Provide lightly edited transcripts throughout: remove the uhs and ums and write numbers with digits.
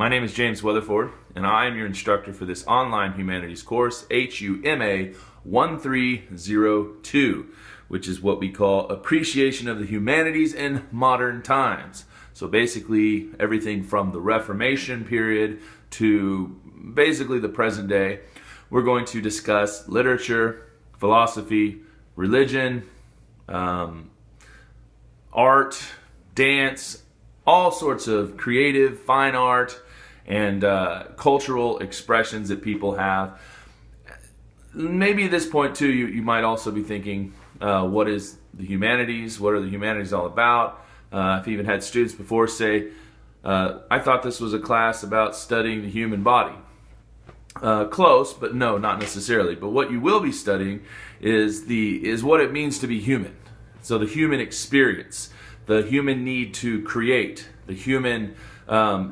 My name is James Weatherford, and I am your instructor for this online humanities course, HUMA 1302, which is what we call Appreciation of the Humanities in Modern Times. So basically everything from the Reformation period to basically the present day. We're going to discuss literature, philosophy, religion, art, dance, all sorts of creative, fine art, and cultural expressions that people have. Maybe at this point too, you might also be thinking, what is the humanities? What are the humanities all about? I've even had students before say, I thought this was a class about studying the human body. Close, but no, not necessarily. But what you will be studying is what it means to be human. So the human experience, the human need to create, the human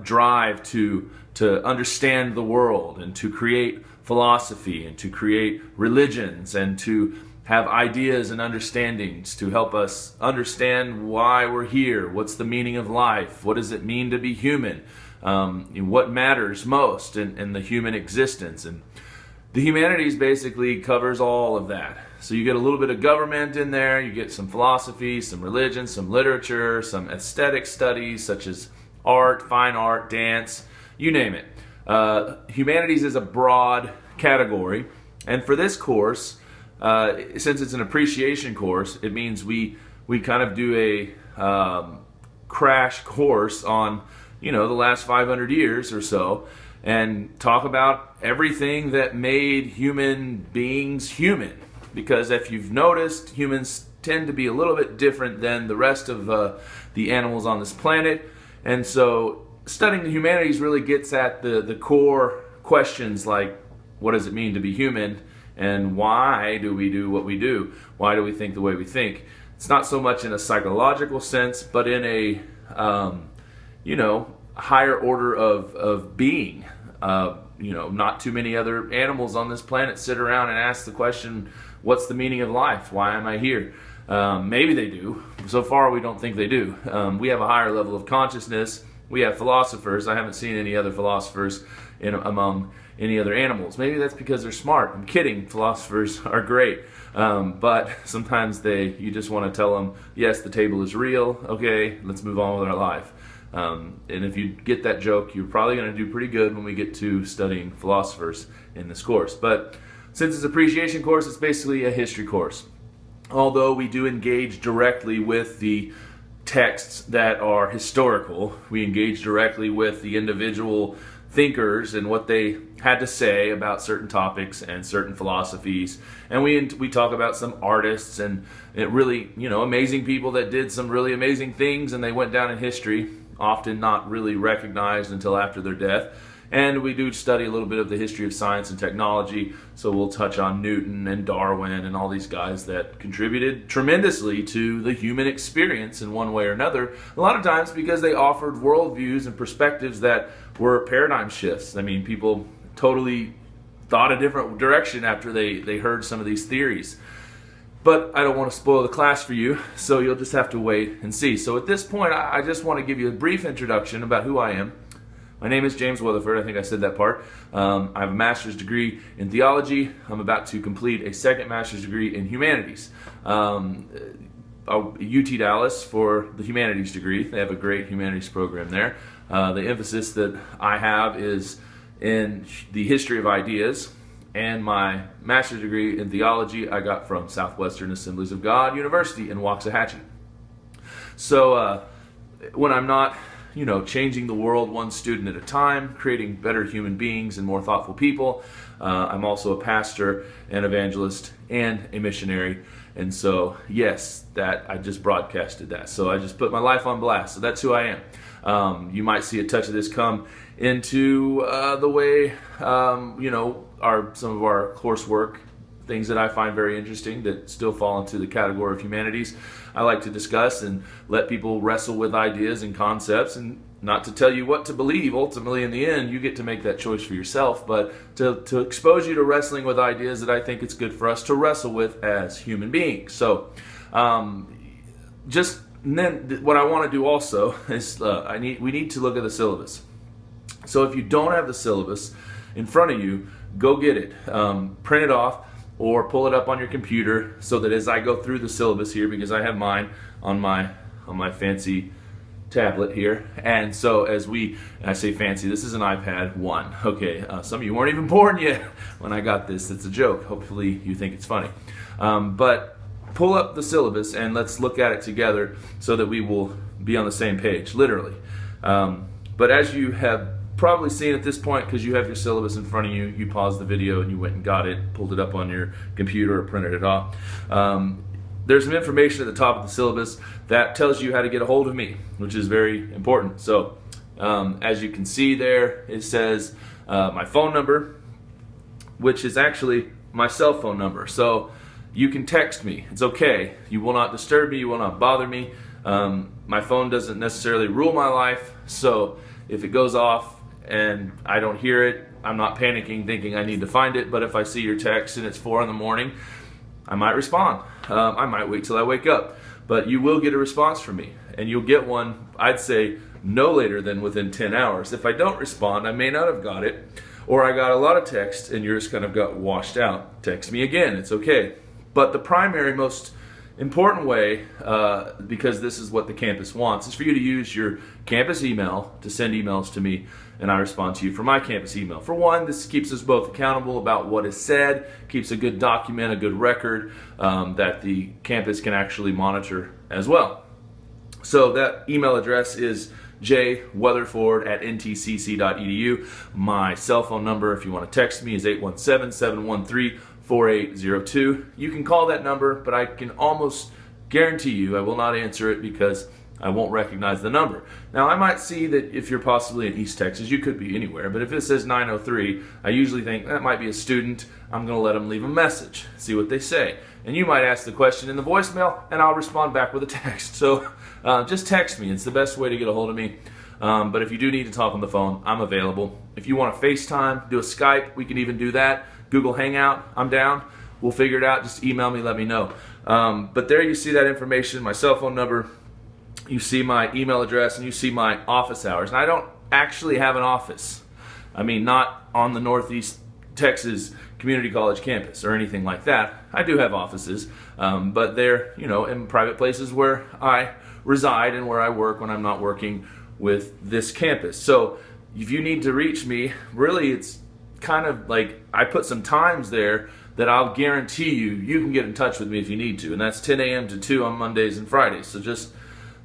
drive to understand the world and to create philosophy and to create religions and to have ideas and understandings to help us understand why we're here, what's the meaning of life, what does it mean to be human, what matters most in the human existence. And the humanities basically covers all of that. So you get a little bit of government in there, you get some philosophy, some religion, some literature, some aesthetic studies such as art, fine art, dance, you name it. Humanities is a broad category, and for this course, since it's an appreciation course, it means we kind of do a crash course on the last 500 years or so, and talk about everything that made human beings human. Because if you've noticed, humans tend to be a little bit different than the rest of the animals on this planet. And so studying the humanities really gets at the core questions like, what does it mean to be human? And why do we do what we do? Why do we think the way we think? It's not so much in a psychological sense, but in a higher order of being. Not too many other animals on this planet sit around and ask the question, what's the meaning of life? Why am I here? Maybe they do. So far, we don't think they do. We have a higher level of consciousness. We have philosophers. I haven't seen any other philosophers among any other animals. Maybe that's because they're smart. I'm kidding. Philosophers are great. But sometimes you just want to tell them, yes, the table is real. Okay, let's move on with our life. And if you get that joke, you're probably going to do pretty good when we get to studying philosophers in this course. But since it's an appreciation course, it's basically a history course. Although we do engage directly with the texts that are historical, we engage directly with the individual thinkers and what they had to say about certain topics and certain philosophies, and we talk about some artists and really amazing people that did some really amazing things, and they went down in history, often not really recognized until after their death. And we do study a little bit of the history of science and technology, so we'll touch on Newton and Darwin and all these guys that contributed tremendously to the human experience in one way or another, a lot of times because they offered worldviews and perspectives that were paradigm shifts. I mean, people totally thought a different direction after they heard some of these theories. But I don't want to spoil the class for you, so you'll just have to wait and see. So at this point, I just want to give you a brief introduction about who I am. My name is James Weatherford. I think I said that part. I have a master's degree in theology. I'm about to complete a second master's degree in humanities. UT Dallas for the humanities degree. They have a great humanities program there. The emphasis that I have is in the history of ideas, and my master's degree in theology I got from Southwestern Assemblies of God University in Waxahachie. So when I'm not changing the world one student at a time, creating better human beings and more thoughtful people, I'm also a pastor, an evangelist, and a missionary. And so, yes, that I just broadcasted that. So I just put my life on blast. So that's who I am. You might see a touch of this come into the way, some of our coursework, things that I find very interesting that still fall into the category of humanities. I like to discuss and let people wrestle with ideas and concepts, and not to tell you what to believe. Ultimately, in the end, you get to make that choice for yourself, but to expose you to wrestling with ideas that I think it's good for us to wrestle with as human beings. So just then what I want to do also is we need to look at the syllabus. So if you don't have the syllabus in front of you, go get it. Print it off or pull it up on your computer so that as I go through the syllabus here, because I have mine on my fancy tablet here, and so I say fancy, this is an iPad 1. Okay, some of you weren't even born yet when I got this. It's a joke. Hopefully you think it's funny. But pull up the syllabus and let's look at it together so that we will be on the same page, literally. But as you have probably seen at this point, because you have your syllabus in front of you, you paused the video and you went and got it, pulled it up on your computer or printed it off. There's some information at the top of the syllabus that tells you how to get a hold of me, which is very important. So as you can see there, it says my phone number, which is actually my cell phone number. So you can text me. It's okay. You will not disturb me. You will not bother me. My phone doesn't necessarily rule my life. So if it goes off and I don't hear it, I'm not panicking thinking I need to find it. But if I see your text and it's 4 in the morning, I might respond. I might wait till I wake up. But you will get a response from me. And you'll get one, I'd say, no later than within 10 hours. If I don't respond, I may not have got it. Or I got a lot of text and yours kind of got washed out. Text me again. It's okay. But the primary, most important way, because this is what the campus wants, is for you to use your campus email to send emails to me, and I respond to you from my campus email. For one, this keeps us both accountable about what is said, keeps a good document, a good record that the campus can actually monitor as well. So that email address is jweatherford@ntcc.edu. My cell phone number, if you want to text me, is 817-713-4802. You can call that number, but I can almost guarantee you I will not answer it because I won't recognize the number. Now, I might see that if you're possibly in East Texas, you could be anywhere, but if it says 903, I usually think that might be a student. I'm going to let them leave a message, see what they say. And you might ask the question in the voicemail, and I'll respond back with a text. So just text me. It's the best way to get a hold of me. But if you do need to talk on the phone, I'm available. If you want to FaceTime, do a Skype, we can even do that. Google Hangout, I'm down. We'll figure it out. Just email me, let me know. But there you see that information, my cell phone number. You see my email address, and you see my office hours. And I don't actually have an office. I mean, not on the Northeast Texas Community College campus or anything like that. I do have offices, but they're, in private places where I reside and where I work when I'm not working with this campus. So if you need to reach me, really it's kind of like I put some times there that I'll guarantee you can get in touch with me if you need to. And that's 10 a.m. to 2 on Mondays and Fridays. So just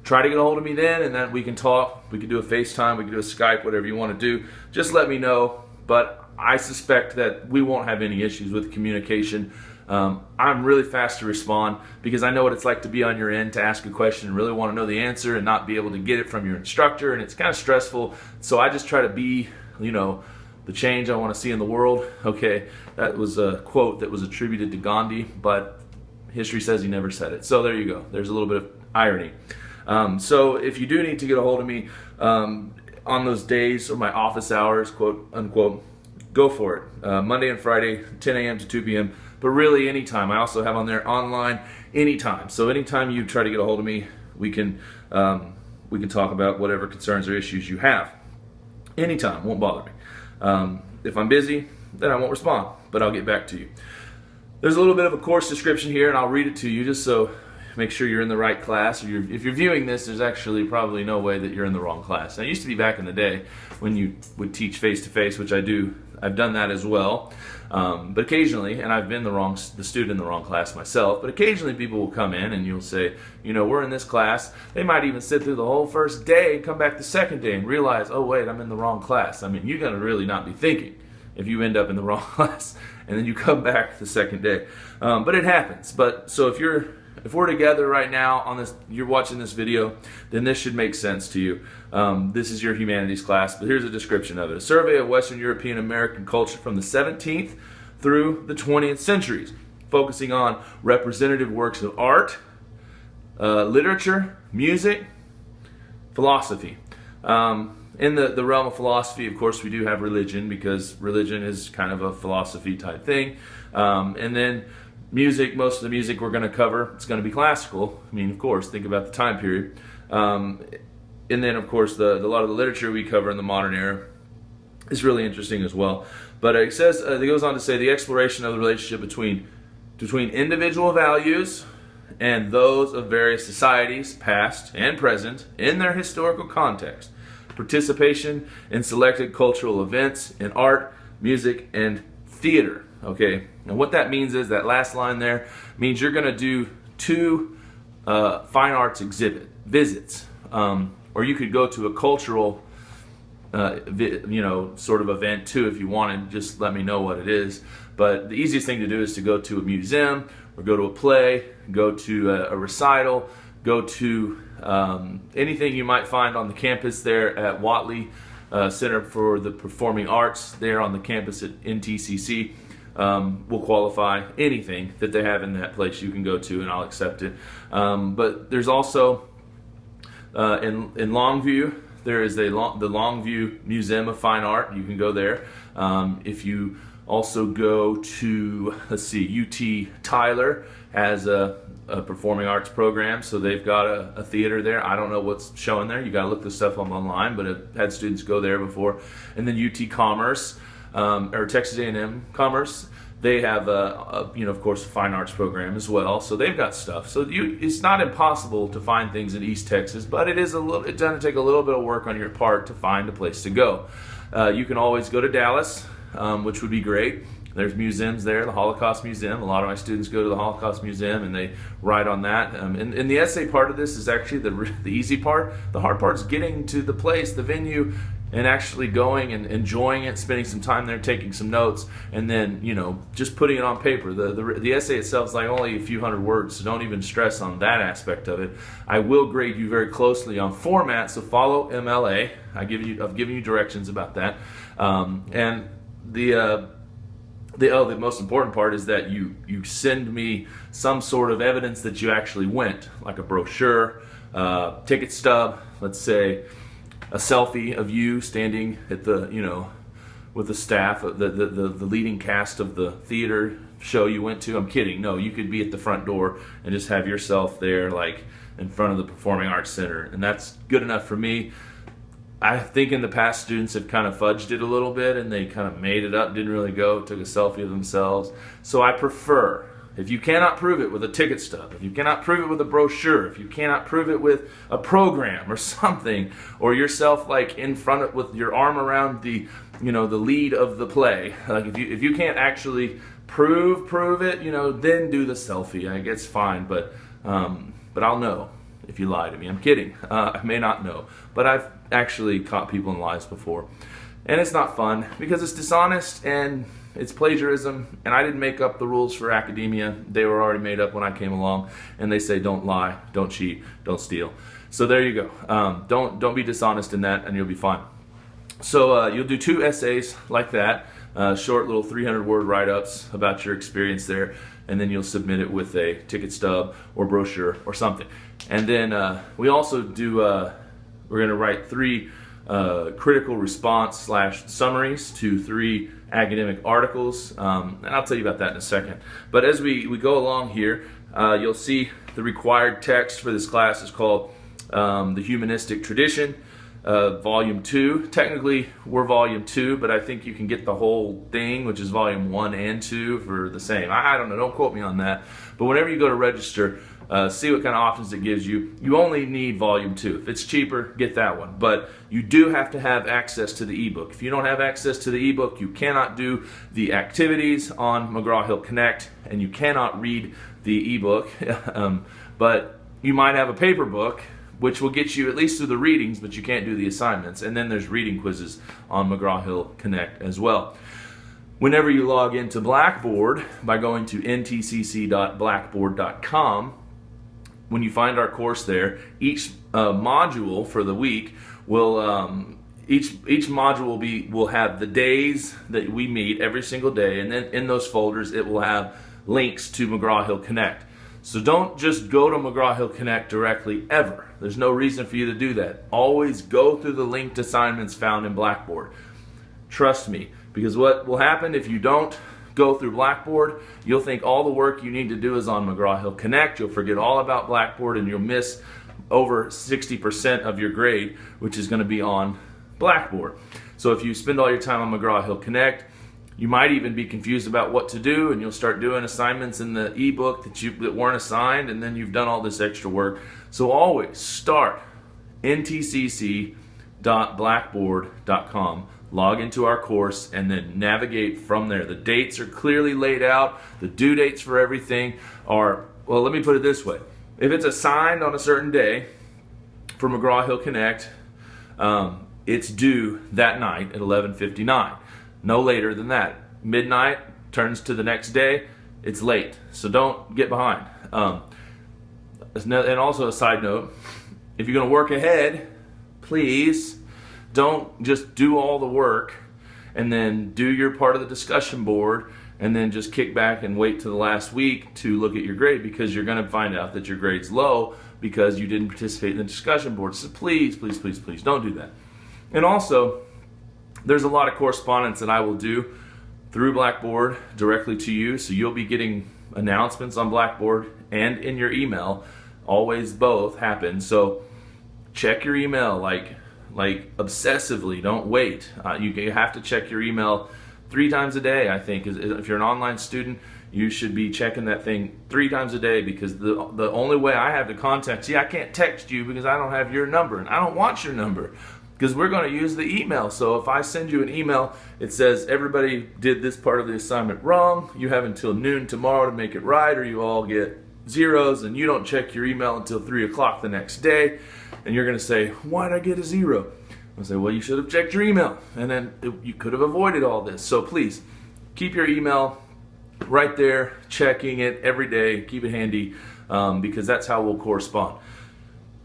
try to get a hold of me then, and then we can talk. We can do a FaceTime, we can do a Skype, whatever you want to do. Just let me know. But I suspect that we won't have any issues with communication. I'm really fast to respond because I know what it's like to be on your end, to ask a question and really want to know the answer and not be able to get it from your instructor, and it's kind of stressful. So I just try to be, the change I want to see in the world. Okay, that was a quote that was attributed to Gandhi, but history says he never said it. So there you go. There's a little bit of irony. So if you do need to get a hold of me on those days or my office hours, quote unquote, go for it. Monday and Friday, 10 a.m. to 2 p.m. But really anytime. I also have on there online anytime. So anytime you try to get a hold of me, we can talk about whatever concerns or issues you have. Anytime, won't bother me. If I'm busy, then I won't respond, but I'll get back to you. There's a little bit of a course description here, and I'll read it to you just so make sure you're in the right class. Or if you're viewing this, there's actually probably no way that you're in the wrong class. Now, it used to be back in the day when you would teach face-to-face, which I do. I've done that as well. But occasionally, and I've been the student in the wrong class myself, but occasionally people will come in and you'll say, we're in this class. They might even sit through the whole first day and come back the second day and realize, oh wait, I'm in the wrong class. I mean, you're going to really not be thinking if you end up in the wrong class and then you come back the second day. But it happens. But so if we're together right now on this, you're watching this video, then this should make sense to you. This is your humanities class, but here's a description of it. A survey of Western European American culture from the 17th through the 20th centuries, focusing on representative works of art, literature, music, philosophy. In the realm of philosophy, of course, we do have religion, because religion is kind of a philosophy type thing. And then music, most of the music we're going to cover, it's going to be classical. I mean, of course, think about the time period. And then, of course, a lot of the literature we cover in the modern era is really interesting as well. But it says, it goes on to say, the exploration of the relationship between individual values and those of various societies, past and present, in their historical context. Participation in selected cultural events in art, music, and theater. Okay, and what that means is that last line there means you're going to do 2 fine arts exhibit visits, or you could go to a cultural sort of event too if you wanted. Just let me know what it is. But the easiest thing to do is to go to a museum, or go to a play, go to a recital, go to anything you might find on the campus there at Watley Center for the Performing Arts there on the campus at NTCC. Will qualify. Anything that they have in that place you can go to, and I'll accept it. But there's also in Longview, there is the Longview Museum of Fine Art. You can go there. If you also go to, let's see, UT Tyler has a performing arts program, so they've got a theater there. I don't know what's showing there. You got to look this stuff up online, but I've had students go there before. And then UT Commerce, or Texas A&M Commerce, they have of course, a fine arts program as well. So they've got stuff. So it's not impossible to find things in East Texas, but it's going to take a little bit of work on your part to find a place to go. You can always go to Dallas, which would be great. There's museums there, the Holocaust Museum. A lot of my students go to the Holocaust Museum and they write on that. And the essay part of this is actually the easy part. The hard part is getting to the place, the venue, and actually going and enjoying it, spending some time there, taking some notes, and then, just putting it on paper. The essay itself is like only a few hundred words, so don't even stress on that aspect of it. I will grade you very closely on format, so follow MLA. I've given you directions about that. And the most important part is that you send me some sort of evidence that you actually went, like a brochure, ticket stub, let's say a selfie of you standing at the, with the staff, the leading cast of the theater show you went to. I'm kidding. No, you could be at the front door and just have yourself there, like in front of the Performing Arts Center, and that's good enough for me. I think in the past students have kind of fudged it a little bit and they kind of made it up, didn't really go, took a selfie of themselves. So I prefer, if you cannot prove it with a ticket stub, if you cannot prove it with a brochure, if you cannot prove it with a program or something, or yourself like in front of, with your arm around the, the lead of the play, like if you can't actually prove it, then do the selfie. I guess fine, but I'll know if you lie to me. I'm kidding. I may not know, but I've actually caught people in lies before, and it's not fun because it's dishonest and it's plagiarism, and I didn't make up the rules for academia. They were already made up when I came along, and they say don't lie, don't cheat, don't steal. So there you go. Don't be dishonest in that, and you'll be fine. So you'll do 2 essays like that, short little 300-word write-ups about your experience there, and then you'll submit it with a ticket stub or brochure or something. And then we also do, we're going to write 3 critical response / summaries to 3 academic articles, and I'll tell you about that in a second. But as we go along here, you'll see the required text for this class is called The Humanistic Tradition, Volume 2. Technically, we're Volume 2, but I think you can get the whole thing, which is Volume 1 and 2 for the same. I don't know, don't quote me on that. But whenever you go to register, see what kind of options it gives you. You only need Volume 2. If it's cheaper, get that one. But you do have to have access to the ebook. If you don't have access to the ebook, you cannot do the activities on McGraw-Hill Connect, and you cannot read the ebook. But you might have a paper book, which will get you at least through the readings, but you can't do the assignments. And then there's reading quizzes on McGraw-Hill Connect as well. Whenever you log into Blackboard by going to ntcc.blackboard.com, when you find our course there, each module for the week will each module will have the days that we meet every single day, and then in those folders it will have links to McGraw-Hill Connect. So don't just go to McGraw-Hill Connect directly ever. There's no reason for you to do that. Always go through the linked assignments found in Blackboard. Trust me, because what will happen if you don't go through Blackboard, you'll think all the work you need to do is on McGraw-Hill Connect. You'll forget all about Blackboard, and you'll miss over 60% of your grade, which is going to be on Blackboard. So if you spend all your time on McGraw-Hill Connect, you might even be confused about what to do, and you'll start doing assignments in the ebook that weren't assigned, and then you've done all this extra work. So always start ntcc.blackboard.com, log into our course, and then navigate from there. The dates are clearly laid out. The due dates for everything are, well, let me put it this way. If it's assigned on a certain day for McGraw-Hill Connect, it's due that night at 11:59. No later than that. Midnight turns to the next day, it's late. So don't get behind. And also a side note, if you're going to work ahead, please don't just do all the work and then do your part of the discussion board and then just kick back and wait till the last week to look at your grade, because you're going to find out that your grade's low because you didn't participate in the discussion board. So please, please, please, please don't do that. And also, there's a lot of correspondence that I will do through Blackboard directly to you, so you'll be getting announcements on Blackboard and in your email. Always both happen. So check your email like obsessively. Don't wait. You have to check your email 3 times a day, I think. If you're an online student, you should be checking that thing 3 times a day, because the only way I have to contact you, I can't text you because I don't have your number, and I don't want your number, because we're going to use the email. So if I send you an email, it says everybody did this part of the assignment wrong, you have until noon tomorrow to make it right, or you all get zeros, and you don't check your email until 3 o'clock the next day, and you're going to say, why did I get a 0? I'll say, well, you should have checked your email, and then you could have avoided all this. So please keep your email right there, checking it every day, keep it handy, because that's how we'll correspond.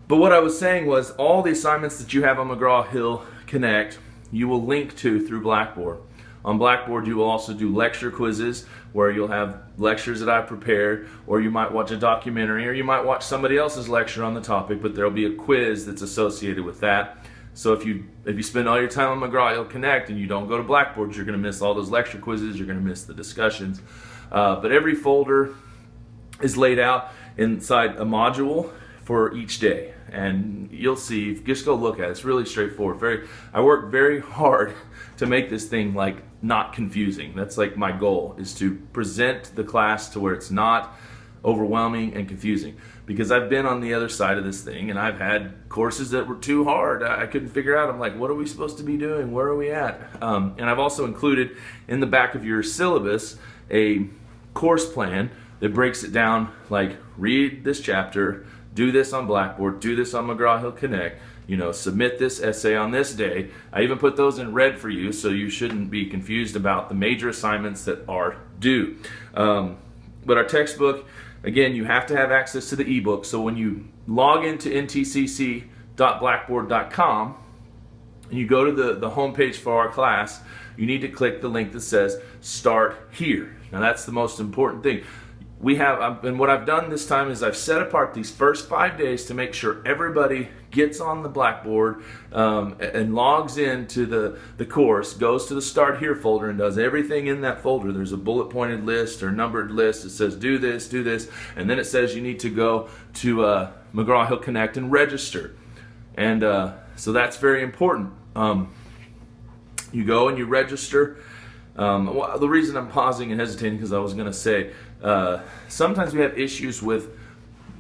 But what I was saying was, all the assignments that you have on McGraw-Hill Connect, you will link to through Blackboard. On Blackboard, you will also do lecture quizzes, where you'll have lectures that I prepared, or you might watch a documentary, or you might watch somebody else's lecture on the topic, but there'll be a quiz that's associated with that. So if you spend all your time on McGraw-Hill Connect and you don't go to Blackboard, you're going to miss all those lecture quizzes, you're going to miss the discussions. But every folder is laid out inside a module for each day, and you'll see, just go look at it. It's really straightforward. I work very hard to make this thing like not confusing. That's like my goal, is to present the class to where it's not overwhelming and confusing, because I've been on the other side of this thing, and I've had courses that were too hard. I couldn't figure out. I'm like, what are we supposed to be doing? Where are we at? And I've also included in the back of your syllabus a course plan that breaks it down, like, read this chapter, do this on Blackboard, do this on McGraw-Hill Connect, submit this essay on this day. I even put those in red for you, so you shouldn't be confused about the major assignments that are due. But our textbook, again, you have to have access to the ebook. So when you log into ntcc.blackboard.com and you go to the homepage for our class, you need to click the link that says Start Here. Now that's the most important thing. And what I've done this time is I've set apart these first 5 days to make sure everybody gets on the Blackboard and logs into the course, goes to the Start Here folder and does everything in that folder. There's a bullet pointed list or numbered list that says do this, and then it says you need to go to McGraw-Hill Connect and register. And so that's very important. You go and you register. Well, the reason I'm pausing and hesitating, because I was going to say, sometimes we have issues with,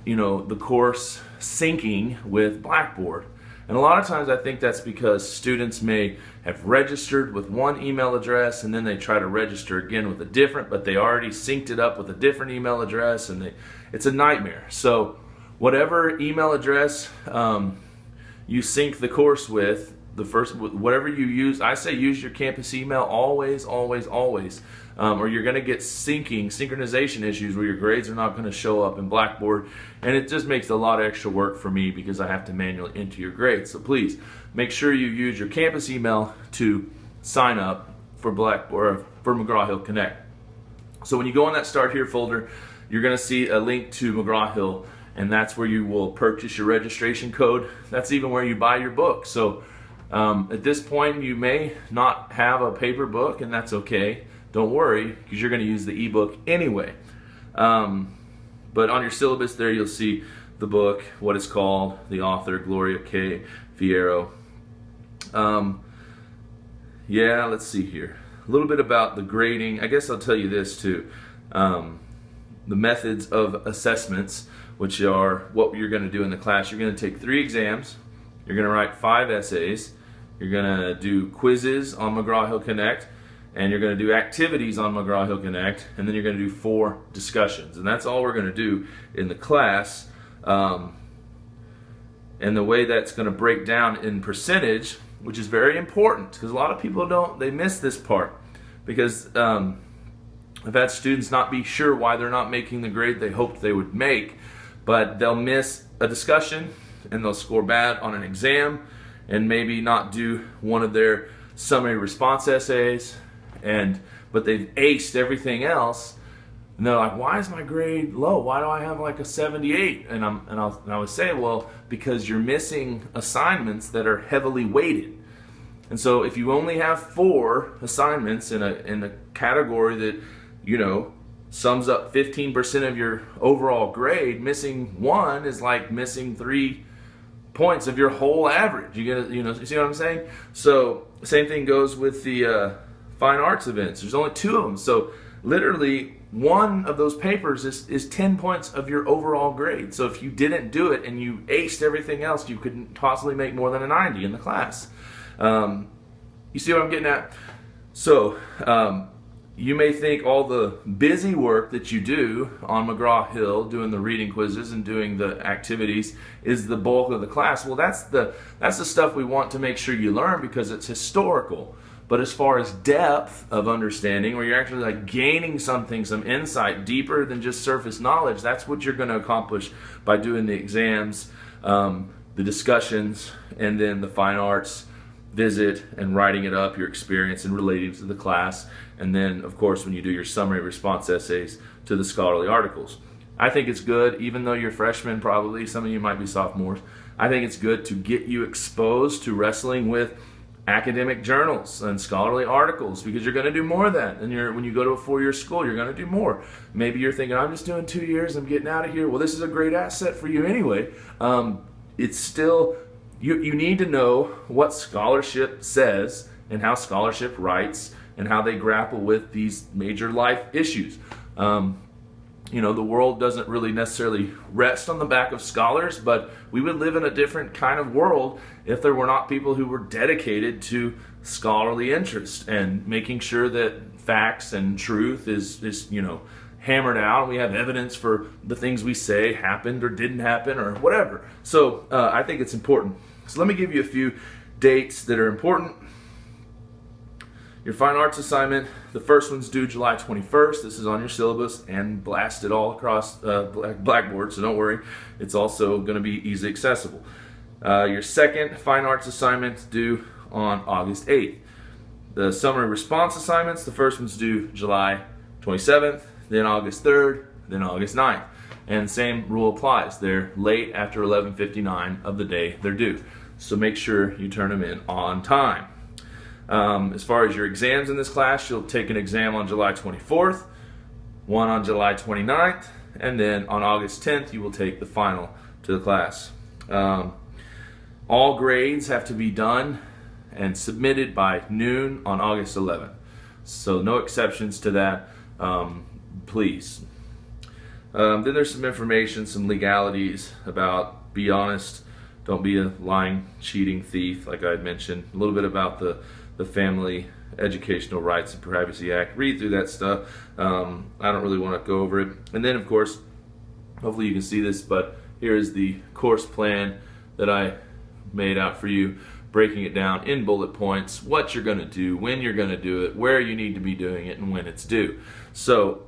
the course syncing with Blackboard. And a lot of times I think that's because students may have registered with one email address and then they try to register again with a different, but they already synced it up with a different email address, and it's a nightmare. So whatever email address you sync the course with, whatever you use, I say use your campus email always, always, always, or you're going to get synchronization issues where your grades are not going to show up in Blackboard, and it just makes a lot of extra work for me because I have to manually enter your grades. So please make sure you use your campus email to sign up for Blackboard, for McGraw-Hill Connect. So when you go in that Start Here folder, you're going to see a link to McGraw-Hill, and that's where you will purchase your registration code. That's even where you buy your book. So at this point, you may not have a paper book, and that's okay. Don't worry, because you're going to use the ebook anyway. But on your syllabus there, you'll see the book, what it's called, the author, Gloria K. Fierro. Yeah, let's see here. A little bit about the grading. I guess I'll tell you this too. The methods of assessments, which are what you're going to do in the class. You're going to take 3 exams. You're going to write 5 essays. You're going to do quizzes on McGraw-Hill Connect. And you're going to do activities on McGraw-Hill Connect. And then you're going to do 4 discussions. And that's all we're going to do in the class. And the way that's going to break down in percentage, which is very important, because a lot of people they miss this part. Because I've had students not be sure why they're not making the grade they hoped they would make, but they'll miss a discussion and they'll score bad on an exam and maybe not do one of their summary response essays, but they've aced everything else, and they're like, why is my grade low? Why do I have like a 78? And I would say, well, because you're missing assignments that are heavily weighted. And so if you only have 4 assignments in a category that, you know, sums up 15% of your overall grade, missing 1 is like missing 3 points of your whole average. You see what I'm saying? So same thing goes with the fine arts events. There's only 2 of them. So literally 1 of those papers is 10 points of your overall grade. So if you didn't do it and you aced everything else, you couldn't possibly make more than a 90 in the class. You see what I'm getting at? So you may think all the busy work that you do on McGraw-Hill, doing the reading quizzes and doing the activities, is the bulk of the class. Well, that's the stuff we want to make sure you learn because it's historical. But as far as depth of understanding, where you're actually like gaining something, some insight deeper than just surface knowledge, that's what you're going to accomplish by doing the exams, the discussions, and then the fine arts visit and writing it up, your experience and relating to the class, and then of course when you do your summary response essays to the scholarly articles. I think it's good, even though you're freshmen probably, some of you might be sophomores, I think it's good to get you exposed to wrestling with academic journals and scholarly articles, because you're going to do more of that. And when you go to a 4-year school, you're going to do more. Maybe you're thinking, I'm just doing 2 years, I'm getting out of here. Well, this is a great asset for you anyway. It's still, you need to know what scholarship says and how scholarship writes and how they grapple with these major life issues. You know, the world doesn't really necessarily rest on the back of scholars, but we would live in a different kind of world if there were not people who were dedicated to scholarly interest and making sure that facts and truth is you know, hammered out. We have evidence for the things we say happened or didn't happen or whatever. So I think it's important. So let me give you a few dates that are important. Your fine arts assignment, the first one's due July 21st. This is on your syllabus and blasted all across Blackboard, so don't worry. It's also going to be easily accessible. Your second fine arts assignment due on August 8th. The summary response assignments, the first one's due July 27th, then August 3rd, then August 9th. And same rule applies. They're late after 11:59 of the day they're due. So make sure you turn them in on time. As far as your exams in this class, you'll take an exam on July 24th, one on July 29th, and then on August 10th you will take the final to the class. All grades have to be done and submitted by noon on August 11th. So no exceptions to that, please. Then there's some information, some legalities about be honest, don't be a lying, cheating thief, like I had mentioned. A little bit about the Family Educational Rights and Privacy Act. Read through that stuff. I don't really want to go over it. And then, of course, hopefully you can see this, but here is the course plan that I made out for you, breaking it down in bullet points, what you're going to do, when you're going to do it, where you need to be doing it, and when it's due. So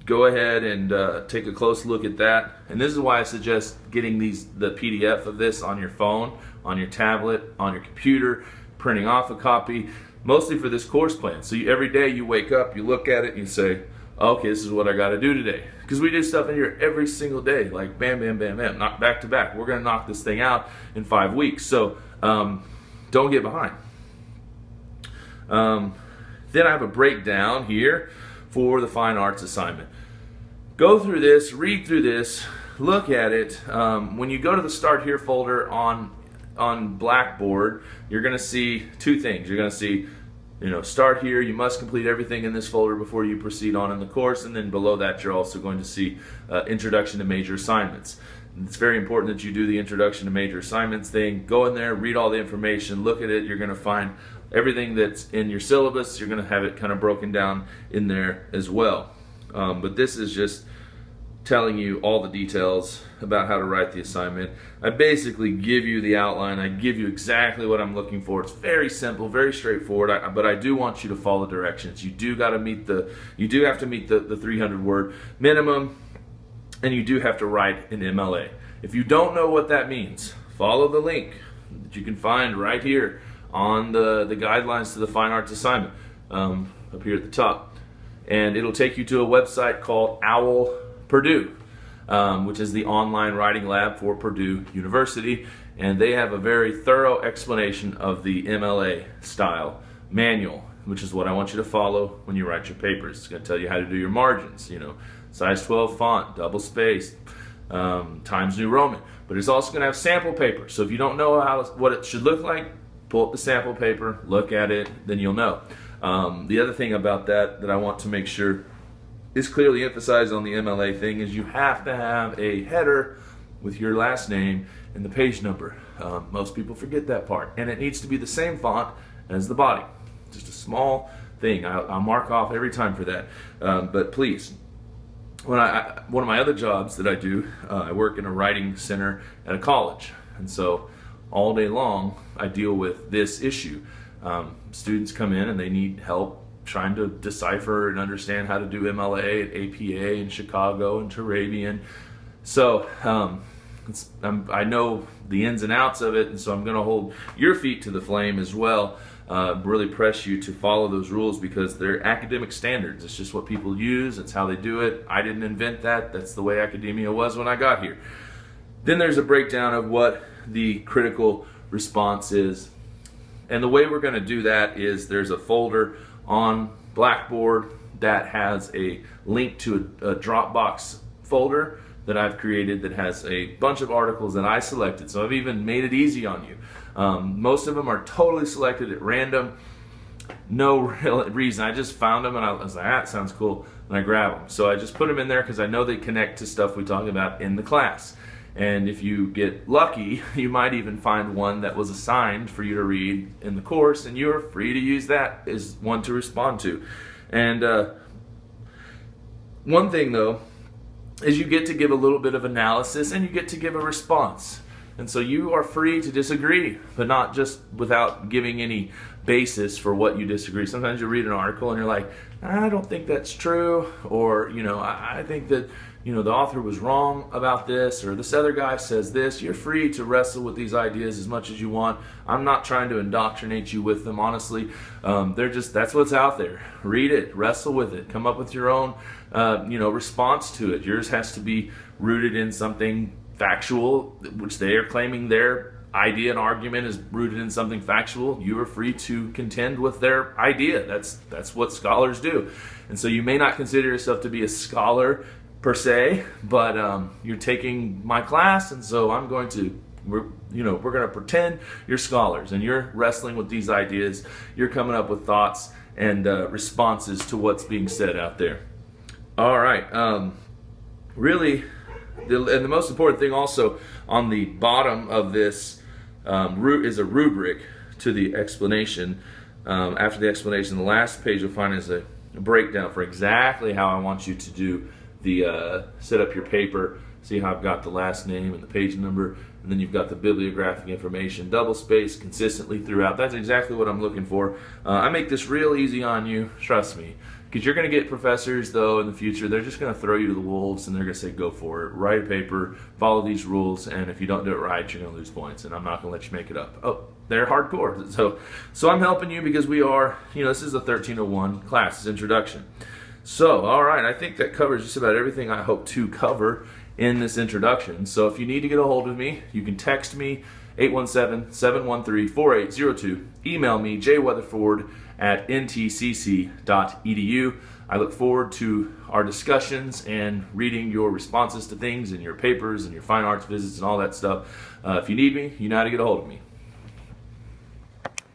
go ahead and take a close look at that. And this is why I suggest getting the PDF of this on your phone, on your tablet, on your computer, printing off a copy, mostly for this course plan. So every day you wake up, you look at it, and you say, okay, this is what I got to do today. Because we do stuff in here every single day, like bam, bam, bam, bam, not back to back. We're going to knock this thing out in 5 weeks. So don't get behind. Then I have a breakdown here for the fine arts assignment. Go through this, read through this, look at it. When you go to the Start Here folder on Blackboard, you're going to see 2 things. You're going to see start here. You must complete everything in this folder before you proceed on in the course. And then below that, you're also going to see Introduction to Major Assignments. It's very important that you do the Introduction to Major Assignments thing. Go in there, read all the information, look at it. You're going to find everything that's in your syllabus. You're going to have it kind of broken down in there as well. But this is just telling you all the details about how to write the assignment. I basically give you the outline. I give you exactly what I'm looking for. It's very simple, very straightforward. But I do want you to follow directions. You do have to meet the 300 word minimum, and you do have to write an MLA. If you don't know what that means, follow the link that you can find right here on the guidelines to the fine arts assignment up here at the top, and it'll take you to a website called OWL Purdue, which is the online writing lab for Purdue University, and they have a very thorough explanation of the MLA style manual, which is what I want you to follow when you write your papers. It's going to tell you how to do your margins, size 12 font, double spaced, Times New Roman, but it's also going to have sample paper. So if you don't know what it should look like, pull up the sample paper, look at it, then you'll know. The other thing about that I want to make sure is clearly emphasized on the MLA thing is you have to have a header with your last name and the page number. Most people forget that part, and it needs to be the same font as the body. Just a small thing. I'll mark off every time for that. But please, one of my other jobs that I do, I work in a writing center at a college, and so all day long I deal with this issue. Students come in and they need help trying to decipher and understand how to do MLA at APA in Chicago and Turabian. So I know the ins and outs of it, and so I'm going to hold your feet to the flame as well. Really press you to follow those rules because they're academic standards. It's just what people use. It's how they do it. I didn't invent that. That's the way academia was when I got here. Then there's a breakdown of what the critical response is. And the way we're going to do that is there's a folder on Blackboard that has a link to a Dropbox folder that I've created that has a bunch of articles that I selected. So I've even made it easy on you. Most of them are totally selected at random. No real reason. I just found them and I was like, that sounds cool. And I grab them. So I just put them in there because I know they connect to stuff we talk about in the class. And if you get lucky, you might even find one that was assigned for you to read in the course, and you're free to use that as one to respond to. And one thing, though, is you get to give a little bit of analysis and you get to give a response. And so you are free to disagree, but not just without giving any basis for what you disagree. Sometimes you read an article and you're like, I don't think that's true, or I think that the author was wrong about this, or this other guy says this. You're free to wrestle with these ideas as much as you want. I'm not trying to indoctrinate you with them, honestly. That's what's out there. Read it, wrestle with it, come up with your own response to it. Yours has to be rooted in something factual, which they are claiming their idea and argument is rooted in something factual. You are free to contend with their idea. That's what scholars do. And so you may not consider yourself to be a scholar per se, but you're taking my class, and so we're going to pretend you're scholars and you're wrestling with these ideas. You're coming up with thoughts and responses to what's being said out there. All right. Really, the most important thing also on the bottom of this is a rubric to the explanation. After the explanation, the last page you'll find is a breakdown for exactly how I want you to do set up your paper. See how I've got the last name and the page number, and then you've got the bibliographic information, double spaced consistently throughout. That's exactly what I'm looking for. I make this real easy on you, trust me, because you're going to get professors, though, in the future. They're just going to throw you to the wolves, and they're going to say, go for it, write a paper, follow these rules, and if you don't do it right, you're going to lose points, and I'm not going to let you make it up. Oh, they're hardcore. So I'm helping you because we are, this is a 1301 class, it's introduction. So, all right, I think that covers just about everything I hope to cover in this introduction. So if you need to get a hold of me, you can text me 817-713-4802, email me jweatherford@ntcc.edu. I look forward to our discussions and reading your responses to things and your papers and your fine arts visits and all that stuff. If you need me, you know how to get a hold of me.